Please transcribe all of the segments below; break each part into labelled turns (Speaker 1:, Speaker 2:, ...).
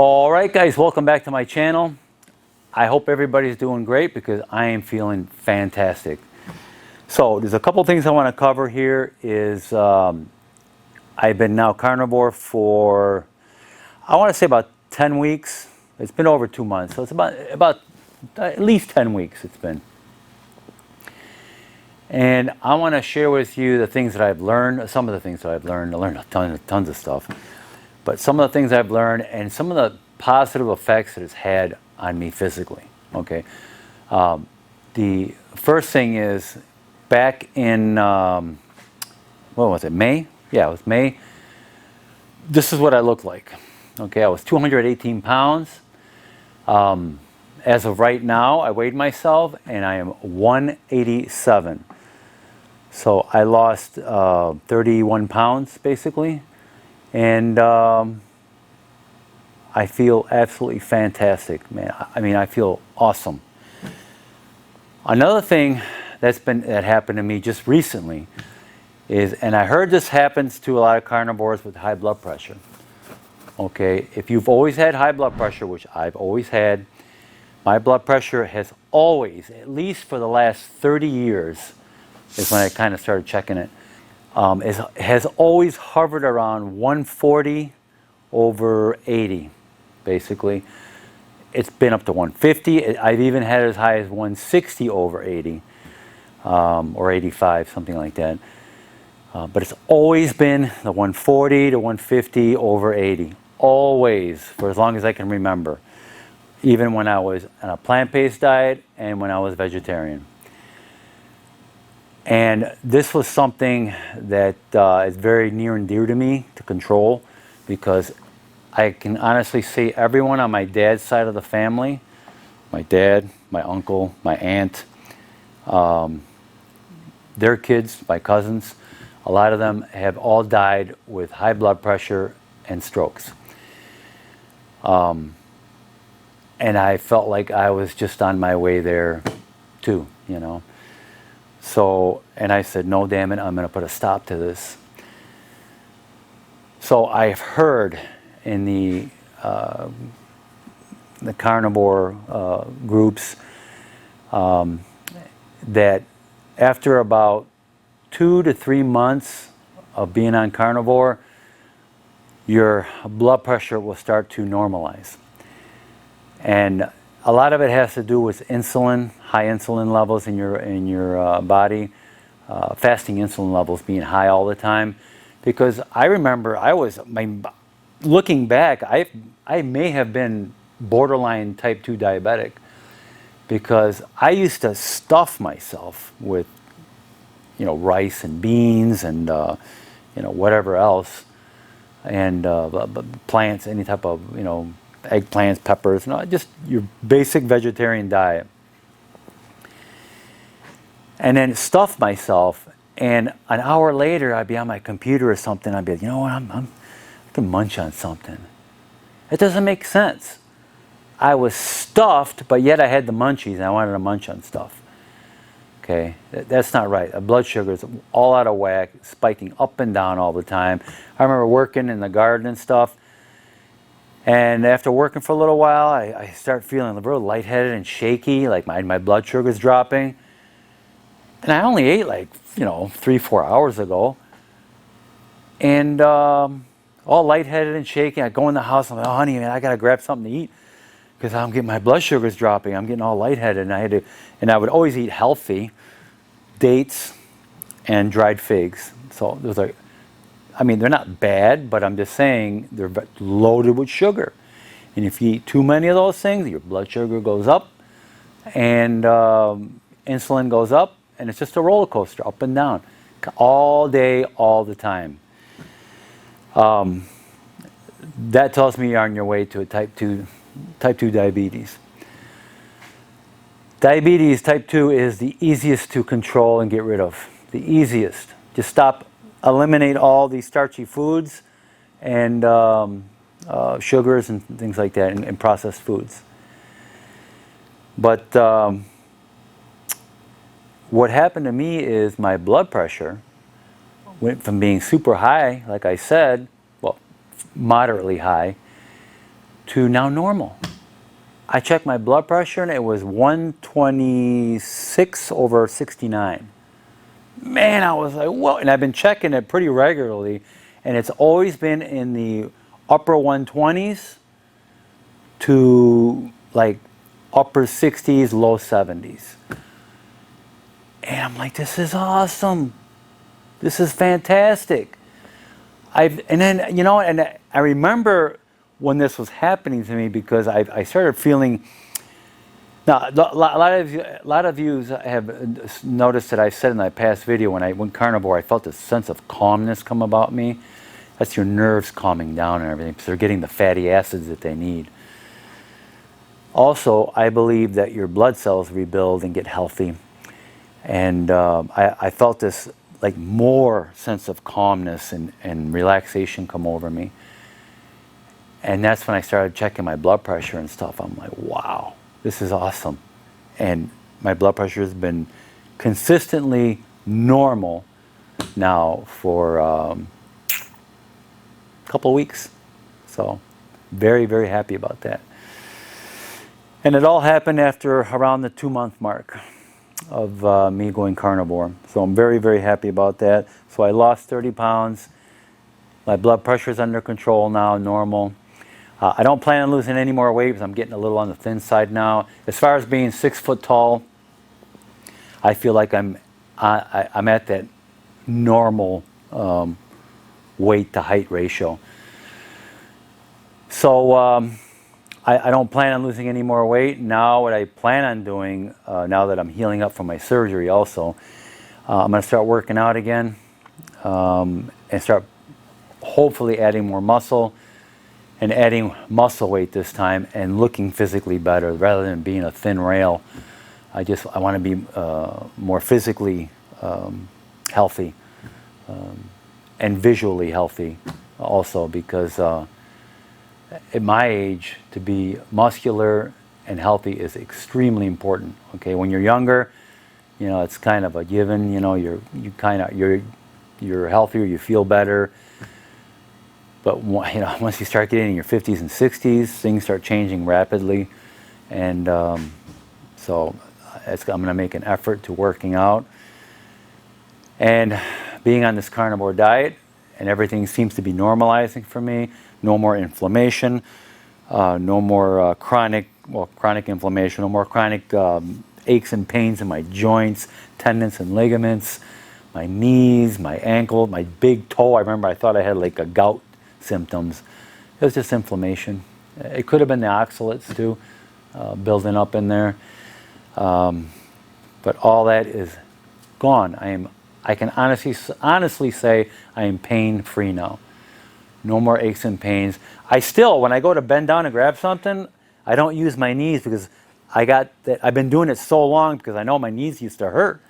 Speaker 1: All right, guys, welcome back to my channel. I hope everybody's doing great because I am feeling fantastic. So there's a couple things I want to cover here. I've been now carnivore for, I want to say about 10 weeks. It's been over 2 months, so it's about at least 10 weeks it's been. And I want to share with you the things that I've learned, some of the things that I've learned. I learned tons of stuff. But some of the things I've learned and some of the positive effects that it's had on me physically. Okay. The first thing is back in, what was it, May? Yeah, it was May. This is what I looked like. Okay, I was 218 pounds. As of right now, I weighed myself and I am 187. So I lost 31 pounds basically. And I feel absolutely fantastic, man. I mean, I feel awesome. Another thing that happened to me just recently is, and I heard this happens to a lot of carnivores with high blood pressure. Okay, if you've always had high blood pressure, which I've always had, my blood pressure has always, at least for the last 30 years, is when I kind of started checking it, has always hovered around 140 over 80, basically. It's been up to 150. I've even had it as high as 160 over 80, or 85, something like that. But it's always been the 140 to 150 over 80, always, for as long as I can remember, even when I was on a plant-based diet and when I was vegetarian. And this was something that is very near and dear to me to control, because I can honestly say everyone on my dad's side of the family, my dad, my uncle, my aunt, their kids, my cousins, a lot of them have all died with high blood pressure and strokes. And I felt like I was just on my way there too, you know. So, and I said, no, damn it, I'm going to put a stop to this. So I've heard in the carnivore groups that after about 2 to 3 months of being on carnivore, your blood pressure will start to normalize. And a lot of it has to do with insulin, high insulin levels in your body, fasting insulin levels being high all the time. Because I remember looking back, I may have been borderline type 2 diabetic, because I used to stuff myself with, you know, rice and beans and you know, whatever else, and plants, any type of, you know, eggplants, peppers, just your basic vegetarian diet. And then stuff myself, and an hour later I'd be on my computer or something, I'd be like, you know what, I can munch on something. It doesn't make sense. I was stuffed, but yet I had the munchies and I wanted to munch on stuff. Okay, that's not right. Blood sugar is all out of whack, spiking up and down all the time. I remember working in the garden and stuff, and after working for a little while, I start feeling a little lightheaded and shaky, like my blood sugar's dropping. And I only ate like, you know, 3-4 hours ago. And all lightheaded and shaky. I go in the house, I'm like, oh honey, man, I gotta grab something to eat, because I'm getting, my blood sugar's dropping. I'm getting all lightheaded, and I would always eat healthy, dates and dried figs. So those are, I mean, they're not bad, but I'm just saying they're loaded with sugar. And if you eat too many of those things, your blood sugar goes up and insulin goes up, and it's just a roller coaster, up and down, all day, all the time. That tells me you're on your way to a type 2 diabetes. Diabetes type 2 is the easiest to control and get rid of. The easiest. Just eliminate all these starchy foods and sugars and things like that, and processed foods. But what happened to me is my blood pressure went from being super high, like I said, well, moderately high, to now normal. I checked my blood pressure and it was 126/69. Man, I was like, whoa. And I've been checking it pretty regularly, and it's always been in the upper 120s to like upper 60s, low 70s. And I'm like, this is awesome. This is fantastic. And then, you know, and I remember when this was happening to me, because I started feeling. Now, a lot of you have noticed that I said in my past video, when I went carnivore, I felt this sense of calmness come about me. That's your nerves calming down and everything, because they're getting the fatty acids that they need. Also, I believe that your blood cells rebuild and get healthy. And I felt this like more sense of calmness and relaxation come over me. And that's when I started checking my blood pressure and stuff. I'm like, wow, this is awesome. And my blood pressure has been consistently normal now for a couple of weeks. So very, very happy about that. And it all happened after around the 2-month mark of me going carnivore. So I'm very, very happy about that. So I lost 30 pounds. My blood pressure is under control now, normal. I don't plan on losing any more weight because I'm getting a little on the thin side now. As far as being 6 foot tall, I feel like I'm at that normal weight to height ratio. So I don't plan on losing any more weight. Now what I plan on doing, now that I'm healing up from my surgery also, I'm going to start working out again and start hopefully adding more muscle, and adding muscle weight this time, and looking physically better rather than being a thin rail. I want to be more physically healthy and visually healthy also, because at my age, to be muscular and healthy is extremely important. Okay, when you're younger, you know, it's kind of a given. You know, you're healthier, you feel better. But you know, once you start getting in your 50s and 60s, things start changing rapidly, and so I'm going to make an effort to working out and being on this carnivore diet, and everything seems to be normalizing for me. No more inflammation, no more chronic inflammation, no more chronic aches and pains in my joints, tendons and ligaments, my knees, my ankle, my big toe. I remember I thought I had like a gout symptoms. It was just inflammation. It could have been the oxalates too, building up in there. But all that is gone. I can honestly say I am pain-free now. No more aches and pains. I still, when I go to bend down and grab something, I don't use my knees, because I've been doing it so long, because I know my knees used to hurt.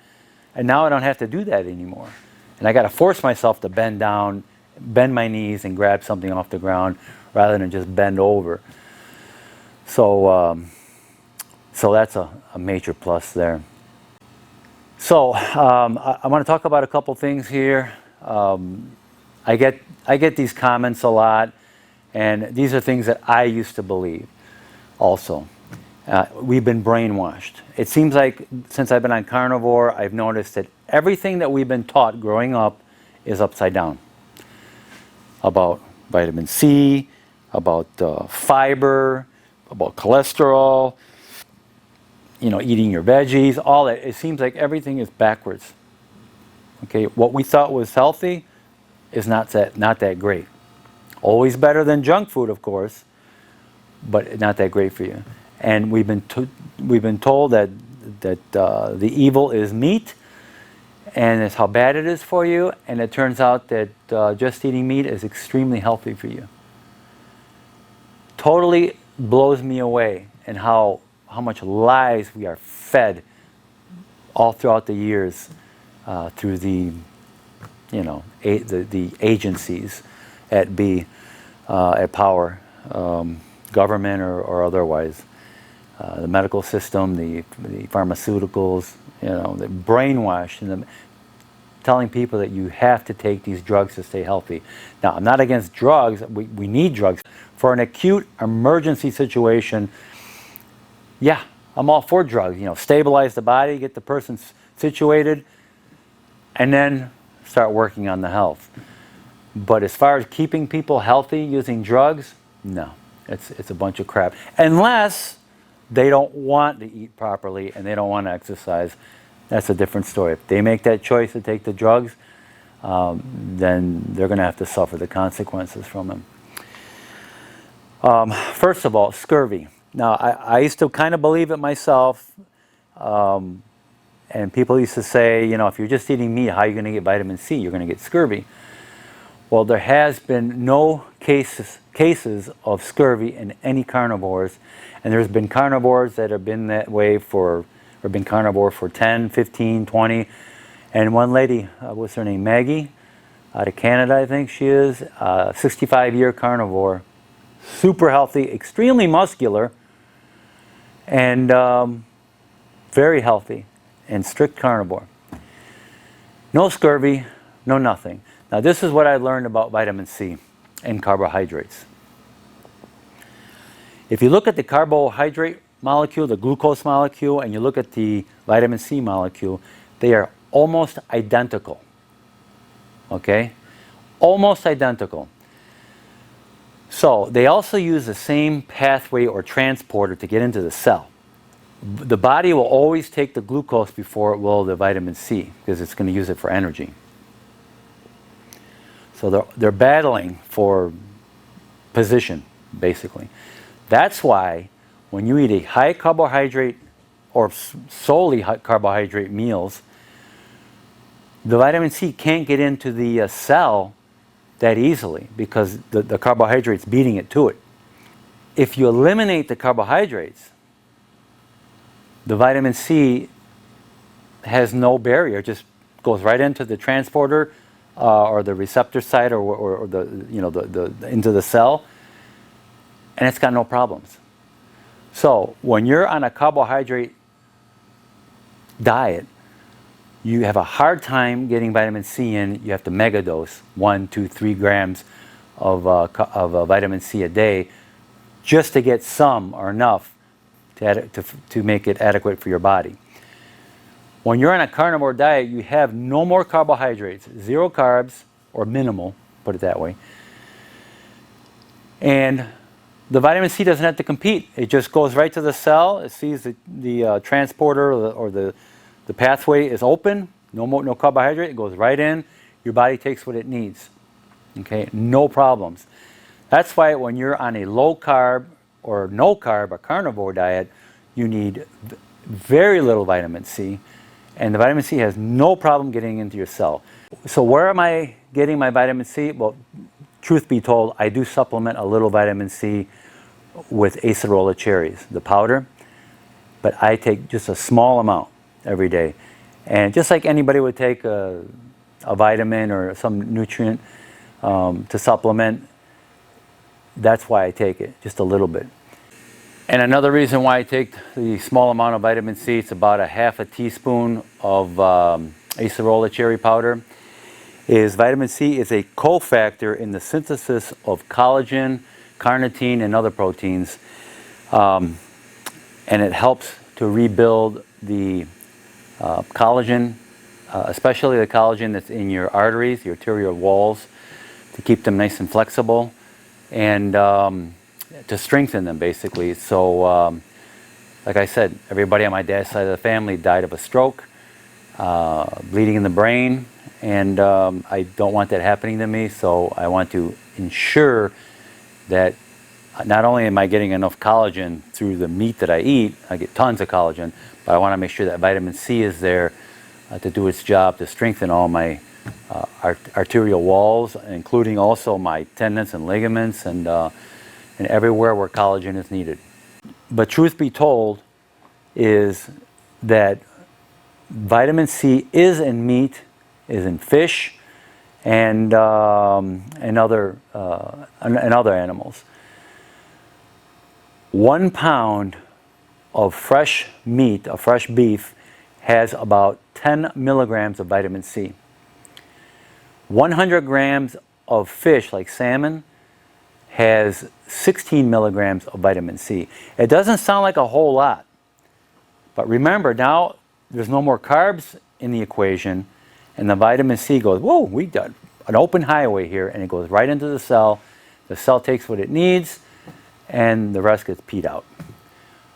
Speaker 1: And now I don't have to do that anymore. And I got to force myself to bend down, bend my knees and grab something off the ground rather than just bend over. So that's a major plus there. So I want to talk about a couple things here. I get these comments a lot, and these are things that I used to believe also. We've been brainwashed. It seems like since I've been on carnivore, I've noticed that everything that we've been taught growing up is upside down. About vitamin C, about fiber, about cholesterol, you know, eating your veggies, all that. It seems like everything is backwards. Okay, what we thought was healthy is not that great. Always better than junk food, of course, but not that great for you. And we've been told that the evil is meat, and it's how bad it is for you. And it turns out that just eating meat is extremely healthy for you. Totally blows me away, and how much lies we are fed all throughout the years through the agencies at power, government or otherwise. The medical system, the pharmaceuticals, you know, the brainwash, and telling people that you have to take these drugs to stay healthy. Now, I'm not against drugs. We need drugs For an acute emergency situation, yeah, I'm all for drugs. You know, stabilize the body, get the person situated, and then start working on the health. But as far as keeping people healthy using drugs, no, it's a bunch of crap. Unless they don't want to eat properly and they don't want to exercise, that's a different story. If they make that choice to take the drugs, then they're going to have to suffer the consequences from them. First of all, scurvy. Now, I used to kind of believe it myself, and people used to say, you know, if you're just eating meat, how are you going to get vitamin C? You're going to get scurvy. Well, there has been no cases of scurvy in any carnivores, and there's been carnivores that have been that way or been carnivore for 10, 15, 20, and one lady, what's her name, Maggie, out of Canada, I think she is, 65-year carnivore, super healthy, extremely muscular, and very healthy, and strict carnivore. No scurvy, no nothing. Now this is what I learned about vitamin C and carbohydrates. If you look at the carbohydrate molecule, the glucose molecule, and you look at the vitamin C molecule, they are almost identical. Okay? Almost identical. So they also use the same pathway or transporter to get into the cell. The body will always take the glucose before it will the vitamin C because it's going to use it for energy. So they're battling for position, basically. That's why when you eat a high carbohydrate or solely high carbohydrate meals, the vitamin C can't get into the cell that easily because the carbohydrate's beating it to it. If you eliminate the carbohydrates, the vitamin C has no barrier, it just goes right into the transporter or the receptor site or the into the cell, and it's got no problems. So when you're on a carbohydrate diet, you have a hard time getting vitamin C in. You have to megadose 1, 2, 3 grams of vitamin C a day just to get some or enough to make it adequate for your body. When you're on a carnivore diet, you have no more carbohydrates, 0 carbs, or minimal, put it that way. And the vitamin C doesn't have to compete. It just goes right to the cell. It sees the transporter or the pathway is open, no carbohydrate, it goes right in. Your body takes what it needs. Okay, no problems. That's why when you're on a low carb or no carb, a carnivore diet, you need very little vitamin C. And the vitamin C has no problem getting into your cell. So where am I getting my vitamin C? Well, truth be told, I do supplement a little vitamin C with acerola cherries, the powder. But I take just a small amount every day. And just like anybody would take a vitamin or some nutrient to supplement, that's why I take it, just a little bit. And another reason why I take the small amount of vitamin C, it's about a half a teaspoon of acerola cherry powder, is vitamin C is a cofactor in the synthesis of collagen, carnitine, and other proteins. And it helps to rebuild the collagen, especially the collagen that's in your arteries, your arterial walls, to keep them nice and flexible, and to strengthen them, basically. So, like I said, everybody on my dad's side of the family died of a stroke, bleeding in the brain, and I don't want that happening to me, so I want to ensure that not only am I getting enough collagen through the meat that I eat, I get tons of collagen, but I want to make sure that vitamin C is there to do its job to strengthen all my arterial walls, including also my tendons and ligaments and everywhere where collagen is needed. But truth be told is that vitamin C is in meat, is in fish, and other animals. 1 pound of fresh meat, of fresh beef, has about 10 milligrams of vitamin C. 100 grams of fish, like salmon, has 16 milligrams of vitamin C. It doesn't sound like a whole lot, but remember now there's no more carbs in the equation, and the vitamin C goes, whoa, we got an open highway here, and it goes right into the cell. The cell takes what it needs, and the rest gets peed out.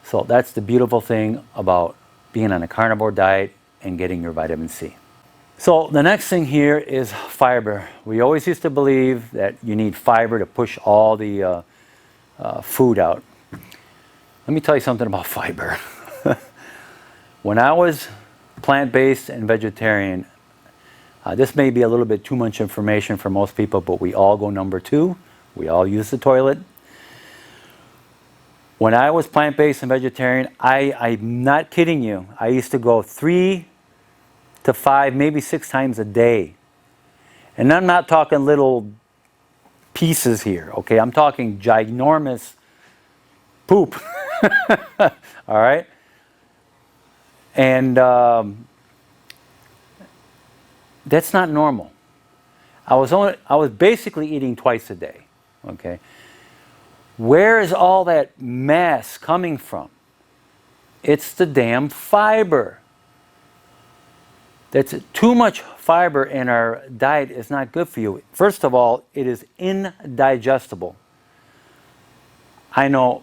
Speaker 1: So that's the beautiful thing about being on a carnivore diet and getting your vitamin C. So the next thing here is fiber. We always used to believe that you need fiber to push all the food out. Let me tell you something about fiber. When I was plant-based and vegetarian, this may be a little bit too much information for most people, but we all go number 2. We all use the toilet. When I was plant-based and vegetarian, I'm not kidding you, I used to go 3 to 5, maybe 6 times a day. And I'm not talking little pieces here, okay? I'm talking ginormous poop. All right? And that's not normal. I was basically eating twice a day, okay? Where is all that mass coming from? It's the damn fiber. That's too much fiber in our diet is not good for you. First of all, it is indigestible. I know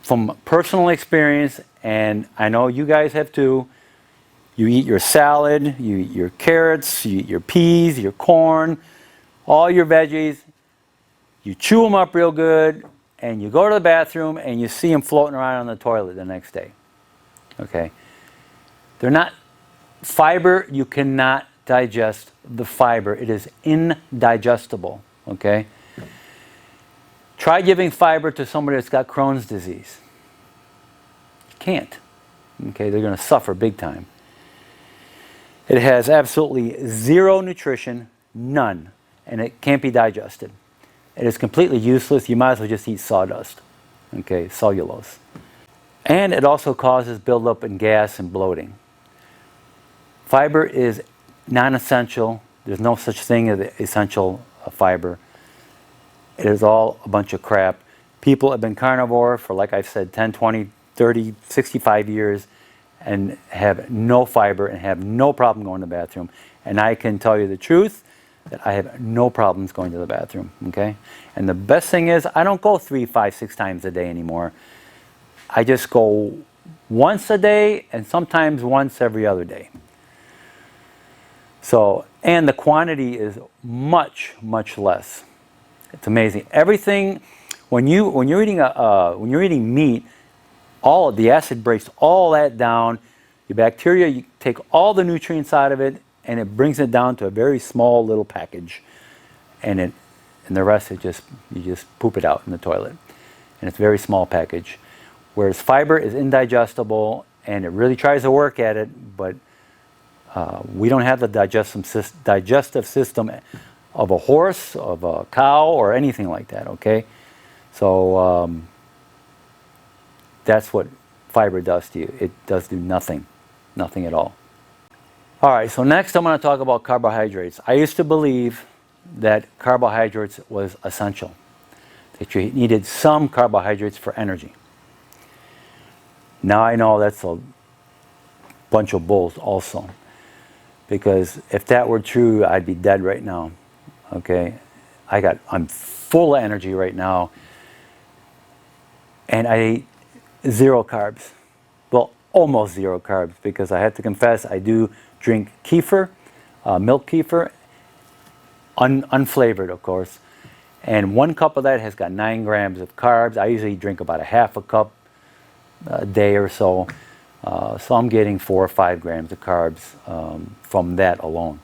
Speaker 1: from personal experience, and I know you guys have too, you eat your salad, you eat your carrots, you eat your peas, your corn, all your veggies, you chew them up real good, and you go to the bathroom and you see them floating around on the toilet the next day. Okay? They're not fiber, you cannot digest the fiber. It is indigestible. Okay? Try giving fiber to somebody that's got Crohn's disease. You can't. Okay, they're going to suffer big time. It has absolutely zero nutrition, none, and it can't be digested. It is completely useless. You might as well just eat sawdust, okay, cellulose. And it also causes buildup in gas and bloating. Fiber is non-essential. There's no such thing as essential fiber. It is all a bunch of crap. People have been carnivore for, like I've said, 10, 20, 30, 65 years and have no fiber and have no problem going to the bathroom. And I can tell you the truth, that I have no problems going to the bathroom, okay? And the best thing is, I don't go 3, 5, 6 times a day anymore. I just go once a day and sometimes once every other day. So, and the quantity is much, much less. It's amazing. Everything, when you're eating meat, all of the acid breaks all that down. Your bacteria, you take all the nutrients out of it, and it brings it down to a very small little package, and the rest you just poop it out in the toilet, and it's a very small package. Whereas fiber is indigestible, and it really tries to work at it, but we don't have the digestive system of a horse, of a cow, or anything like that. Okay, so that's what fiber does to you. It does do nothing, nothing at all. All right, so next I'm going to talk about carbohydrates. I used to believe that carbohydrates was essential, that you needed some carbohydrates for energy. Now I know that's a bunch of bulls also, because if that were true, I'd be dead right now. Okay, I'm full of energy right now, and I eat 0 carbs. Well, almost 0 carbs, because I have to confess I do drink kefir, milk kefir, unflavored of course, and 1 cup of that has got 9 grams of carbs. I usually drink about a half a cup a day or so, so I'm getting 4 or 5 grams of carbs from that alone.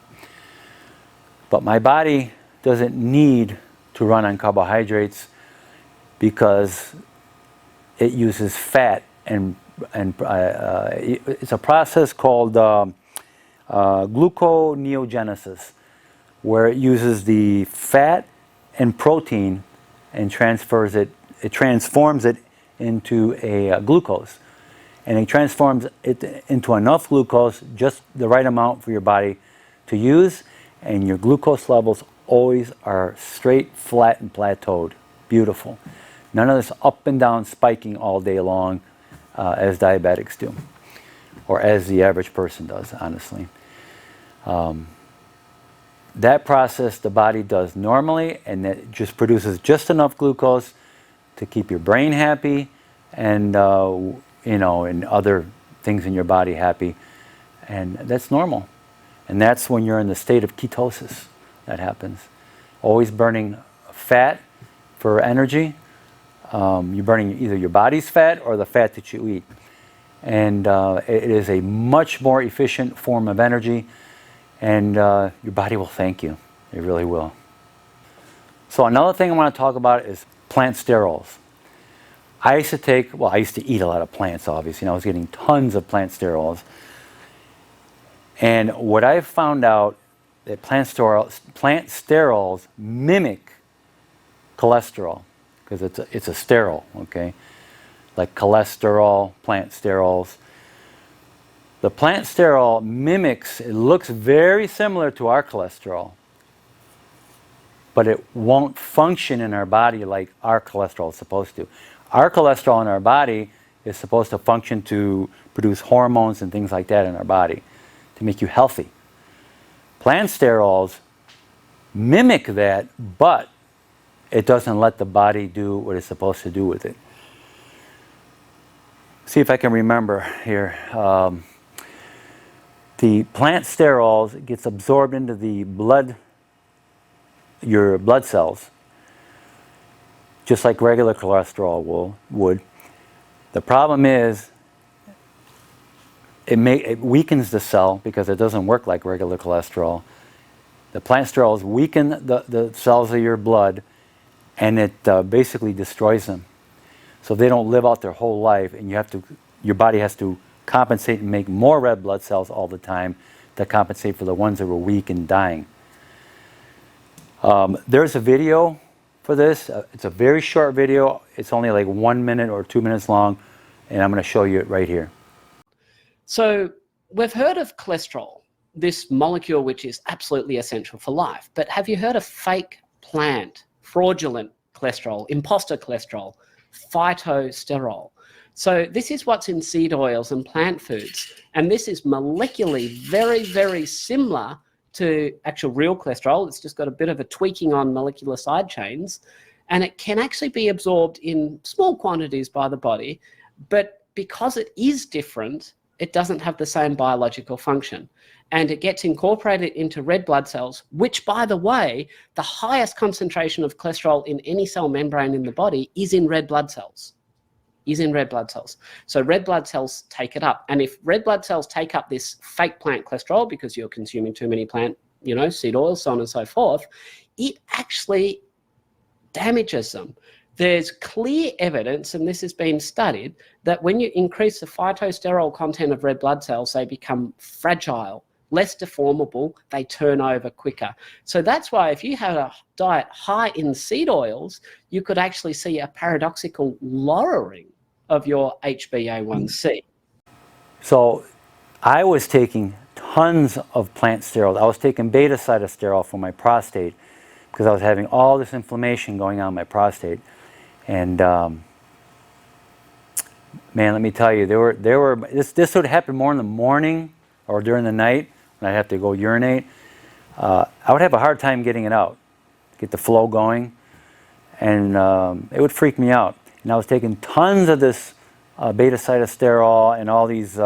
Speaker 1: But my body doesn't need to run on carbohydrates because it uses fat, and it's a process called gluconeogenesis, where it uses the fat and protein and transforms it into a glucose, and it transforms it into enough glucose, just the right amount for your body to use, and your glucose levels always are straight, flat, and plateaued. Beautiful. None of this up and down spiking all day long as diabetics do, or as the average person does, honestly. That process the body does normally, and it just produces just enough glucose to keep your brain happy and and other things in your body happy. And that's normal. And that's when you're in the state of ketosis that happens. Always burning fat for energy. You're burning either your body's fat or the fat that you eat. And it is a much more efficient form of energy, and your body will thank you. It really will. So another thing I want to talk about is plant sterols. I used to eat a lot of plants, obviously, and I was getting tons of plant sterols. And what I've found out, that plant sterols mimic cholesterol, because it's a sterol, okay? Like cholesterol, plant sterols. The plant sterol mimics, it looks very similar to our cholesterol, but it won't function in our body like our cholesterol is supposed to. Our cholesterol in our body is supposed to function to produce hormones and things like that in our body, to make you healthy. Plant sterols mimic that, but it doesn't let the body do what it's supposed to do with it. See if I can remember here. The plant sterols gets absorbed into the blood, your blood cells, just like regular cholesterol would. The problem is it weakens the cell because it doesn't work like regular cholesterol. The plant sterols weaken the cells of your blood, and it basically destroys them. So they don't live out their whole life, and your body has to compensate and make more red blood cells all the time to compensate for the ones that were weak and dying. There's a video for this. It's a very short video. It's only like 1 minute or 2 minutes long, and I'm going to show you it right here.
Speaker 2: So we've heard of cholesterol, this molecule which is absolutely essential for life. But have you heard of fake plant, fraudulent cholesterol, imposter cholesterol, phytosterol? So this is what's in seed oils and plant foods. And this is molecularly very, very similar to actual real cholesterol. It's just got a bit of a tweaking on molecular side chains. And it can actually be absorbed in small quantities by the body. But because it is different, it doesn't have the same biological function. And it gets incorporated into red blood cells, which, by the way, the highest concentration of cholesterol in any cell membrane in the body is in red blood cells. So red blood cells take it up. And if red blood cells take up this fake plant cholesterol because you're consuming too many plant, seed oils, so on and so forth, it actually damages them. There's clear evidence, and this has been studied, that when you increase the phytosterol content of red blood cells, they become fragile, less deformable, they turn over quicker. So that's why if you had a diet high in seed oils, you could actually see a paradoxical lowering of your HbA1c.
Speaker 1: So I was taking tons of plant sterols. I was taking beta-cytosterol for my prostate because I was having all this inflammation going on in my prostate. And man, let me tell you, this would happen more in the morning or during the night when I'd have to go urinate. I would have a hard time getting it out, get the flow going, and it would freak me out. And I was taking tons of this beta-cytosterol and all these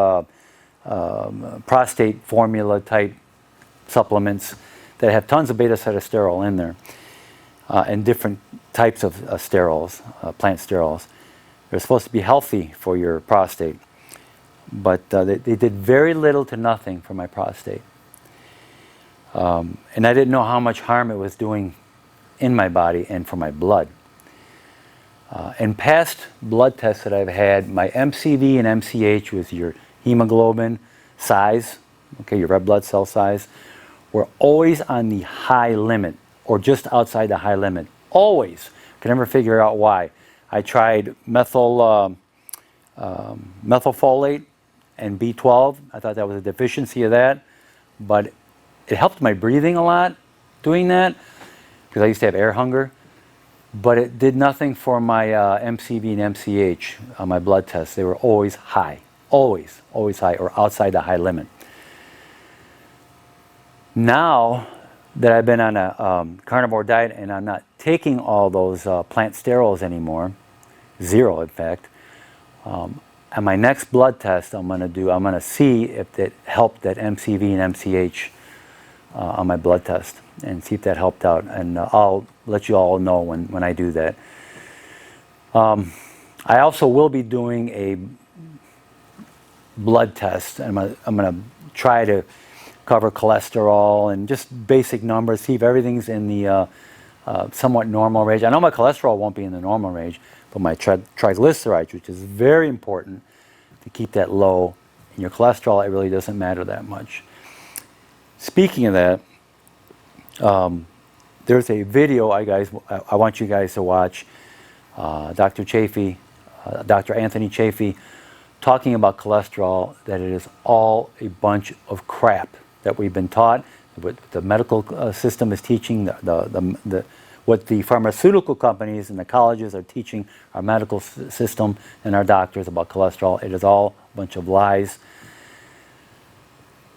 Speaker 1: prostate formula type supplements that have tons of beta-cytosterol in there, and different types of sterols, plant sterols. They're supposed to be healthy for your prostate, but they did very little to nothing for my prostate. And I didn't know how much harm it was doing in my body and for my blood. In past blood tests that I've had, my MCV and MCH, was your hemoglobin size, okay, your red blood cell size, were always on the high limit or just outside the high limit. Always. Could never figure out why. I tried methylfolate and B12. I thought that was a deficiency of that, but it helped my breathing a lot doing that because I used to have air hunger. but it did nothing for my MCV and MCH on my blood tests. They were always high, always high, or outside the high limit. Now that I've been on a carnivore diet and I'm not taking all those plant sterols anymore, zero in fact, and my next blood test I'm going to see if it helped that MCV and MCH on my blood test and see if that helped out. And I'll let you all know when I do that. I also will be doing a blood test. I'm going to try to cover cholesterol and just basic numbers, see if everything's in the somewhat normal range. I know my cholesterol won't be in the normal range, but my triglycerides, which is very important to keep that low. In your cholesterol, it really doesn't matter that much. Speaking of that, there's a video I want you guys to watch. Dr. Anthony Chafee, talking about cholesterol, that it is all a bunch of crap that we've been taught, what the medical system is teaching, what the pharmaceutical companies and the colleges are teaching our medical system and our doctors about cholesterol. It is all a bunch of lies.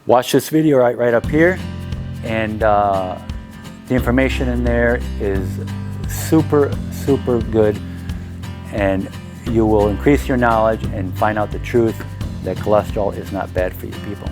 Speaker 1: Watch this video right up here, and the information in there is super good, and you will increase your knowledge and find out the truth that cholesterol is not bad for you people.